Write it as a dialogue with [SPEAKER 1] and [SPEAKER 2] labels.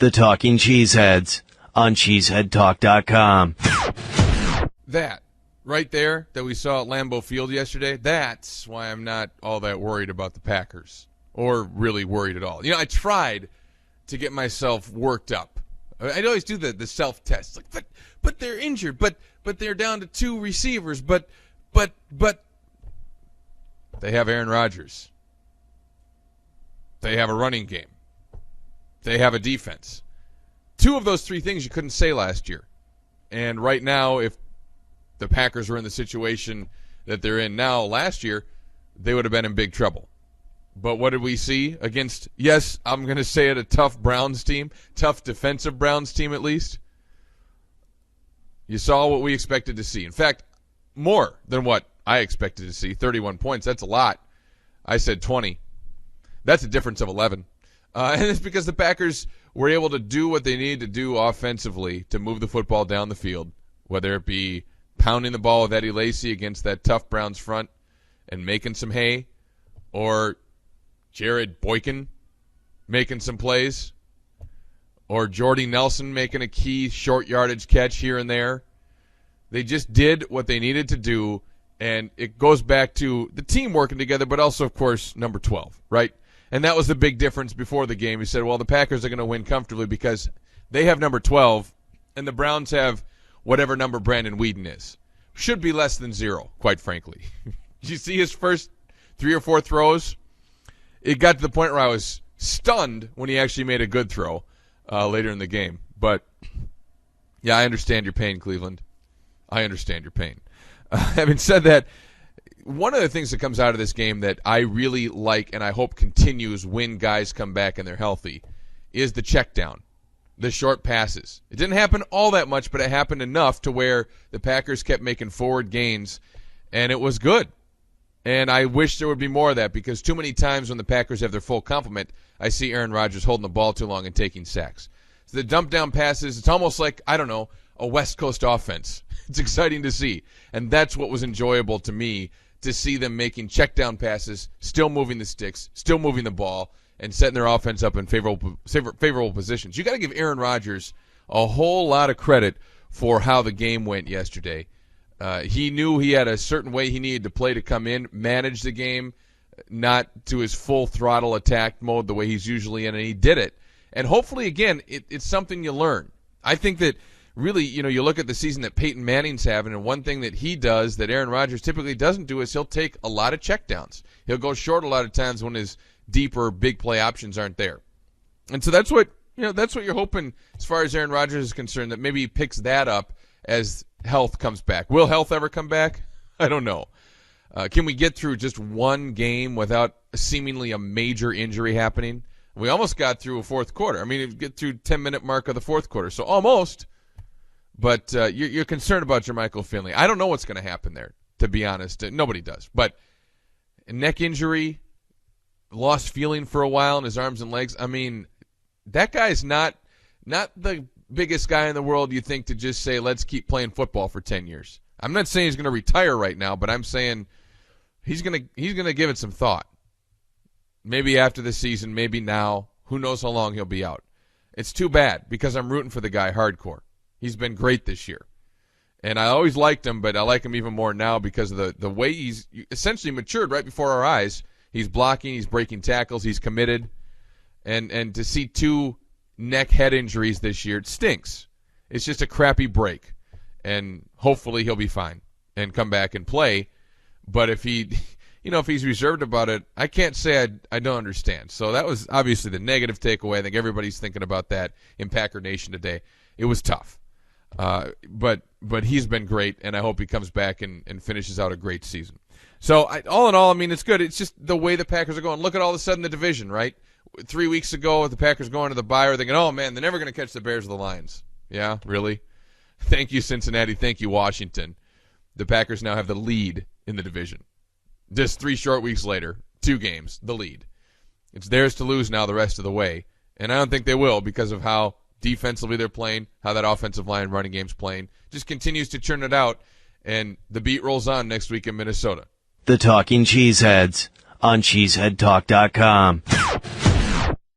[SPEAKER 1] The Talking Cheeseheads on CheeseheadTalk.com.
[SPEAKER 2] That right there that we saw at Lambeau Field yesterday, that's why I'm not all that worried about the Packers, or really worried at all. You know, I tried to get myself worked up. I'd always do the self-test. Like, but they're injured, but they're down to two receivers, but they have Aaron Rodgers. They have a running game. They have a defense. Two of those three things you couldn't say last year. And right now, if the Packers were in the situation that they're in now last year, they would have been in big trouble. But what did we see against, yes, I'm going to say it, a tough Browns team, tough defensive Browns team at least? You saw what we expected to see. In fact, more than what I expected to see. 31 points, that's a lot. I said 20. That's a difference of 11. And it's because the Packers were able to do what they needed to do offensively to move the football down the field, whether it be pounding the ball with Eddie Lacy against that tough Browns front and making some hay, or Jared Boykin making some plays, or Jordy Nelson making a key short yardage catch here and there. They just did what they needed to do, and it goes back to the team working together, but also, of course, number 12, right? And that was the big difference before the game. He said, well, the Packers are going to win comfortably because they have number 12, and the Browns have whatever number Brandon Weeden is. Should be less than 0, quite frankly. Did you see his first 3 or 4 throws? It got to the point where I was stunned when he actually made a good throw later in the game. But, yeah, I understand your pain, Cleveland. I understand your pain. Having said that, one of the things that comes out of this game that I really like and I hope continues when guys come back and they're healthy is the check down, the short passes. It didn't happen all that much, but it happened enough to where the Packers kept making forward gains, and it was good. And I wish there would be more of that, because too many times when the Packers have their full complement, I see Aaron Rodgers holding the ball too long and taking sacks. So the dump down passes, it's almost like, I don't know, a West Coast offense. It's exciting to see. And that's what was enjoyable to me, to see them making check down passes, still moving the sticks, still moving the ball, and setting their offense up in favorable positions. You got to give Aaron Rodgers a whole lot of credit for how the game went yesterday. He knew he had a certain way he needed to play to come in, manage the game, not to his full throttle attack mode the way he's usually in, and he did it. And hopefully, again, it's something you learn. I think that really, you know, you look at the season that Peyton Manning's having, and one thing that he does that Aaron Rodgers typically doesn't do is he'll take a lot of checkdowns. He'll go short a lot of times when his deeper big play options aren't there. And so that's what you're hoping as far as Aaron Rodgers is concerned, that maybe he picks that up as health comes back. Will health ever come back? I don't know. Can we get through just one game without seemingly a major injury happening? We almost got through a fourth quarter. I mean, get through 10-minute mark of the fourth quarter, so almost. But you're concerned about Jermichael Finley. I don't know what's going to happen there, to be honest. Nobody does. But a neck injury, lost feeling for a while in his arms and legs. I mean, that guy's not the biggest guy in the world you think to just say, let's keep playing football for 10 years. I'm not saying he's going to retire right now, but I'm saying he's going to give it some thought. Maybe after the season, maybe now. Who knows how long he'll be out. It's too bad, because I'm rooting for the guy hardcore. He's been great this year. And I always liked him, but I like him even more now because of the way he's essentially matured right before our eyes. He's blocking, he's breaking tackles, he's committed. And to see 2 neck-head injuries this year, it stinks. It's just a crappy break. And hopefully he'll be fine and come back and play. But if he's reserved about it, I can't say I don't understand. So that was obviously the negative takeaway. I think everybody's thinking about that in Packer Nation today. It was tough. But he's been great, and I hope he comes back and finishes out a great season. So all in all, I mean, it's good. It's just the way the Packers are going. Look at all of a sudden the division, right? 3 weeks ago, the Packers going to the bye, we're thinking, oh, man, they're never going to catch the Bears or the Lions. Yeah, really? Thank you, Cincinnati. Thank you, Washington. The Packers now have the lead in the division. Just 3 short weeks later, 2 games, the lead. It's theirs to lose now the rest of the way, and I don't think they will because of how defensively they're playing, how that offensive line running game's playing. Just continues to churn it out, and the beat rolls on next week in Minnesota.
[SPEAKER 1] The Talking Cheeseheads on CheeseheadTalk.com.